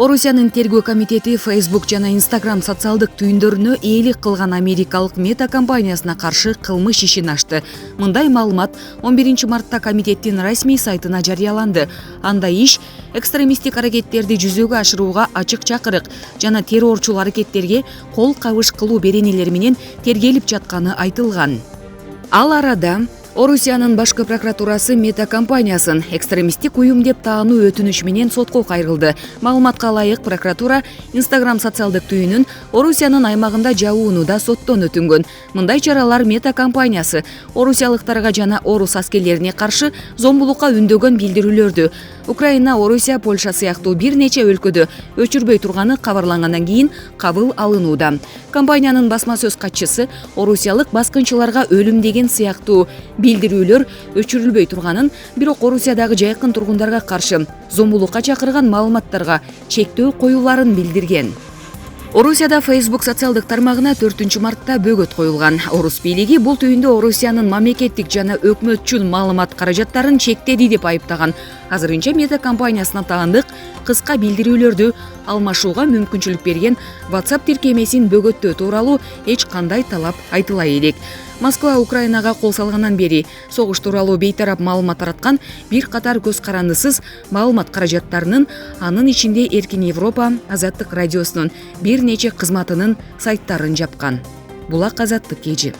Орусиянын тергөө комитети Facebook жана Instagram социалдык түйүндөрүнө ээлик кылган америкалык Мета компаниясына каршы кылмыш ишин ачты. Мындай маалымат 11 мартта комитеттин расмий сайтына жарыяланды. Анда иш экстремисттик аракеттерди жүзөгө ашырууга ачык чакырык жана террорчул аракеттерге кол кабыш кылуу беренелери менен тергелип жатканы айтылган. Ал арада Орусиянын башкы прокуратурасы Мета компаниясын экстремисттик уюм деп таануу өтүнүш менен сотко кайрылды. Маалыматка ылайык, прокуратура Instagram социалдык түйүнүн Орусиянын аймагында жабуунуда соттон өтүнгөн. Мындай чаралар Мета компаниясы орусиялыктарга жана орус аскерлерине каршы зомбулукка үндөгөн билдирүүлөрдү Украина, Орусия, Польша сыяктуу бир нече өлкөдө өчүрбөй турганы кабарлангандан кийин кабыл алынууда. Компаниянын басма сөз катчысы орусиялык баскынчыларга өлүм деген сыяктуу билдирүүлөр өчүрүлбөй турганын, бирок Орусиядагы жайкын тургундарга каршы зомбулукка чакырган маалыматтарга чектөө коюуларын билдирген. Орусияда Facebook социалдык тармагына 4 мартта бөгөт коюлган. Орус бийлиги бул түйүндө Орусиянын мамлекеттик жана өкмөтчүл маалымат каражаттарын чектеди деп айыптаган. Азырынча Мета компаниясына таандык кыска билдирүүлөрдү алмашууга мүмкүнчүлүк берген WhatsApp тиркемесин бөгөттөө тууралуу эч кандай талап айтыла элек. Москва Украинага кол салгандан бери согуш тууралуу бейтарап маалымат тараткан бир катар көз карандысыз маалымат каражаттарынын, анын ичинде Эркин Европа, Азаттык радиосунун бир нече кызматынын сайттарын жапкан. Булак Азаттык кежи.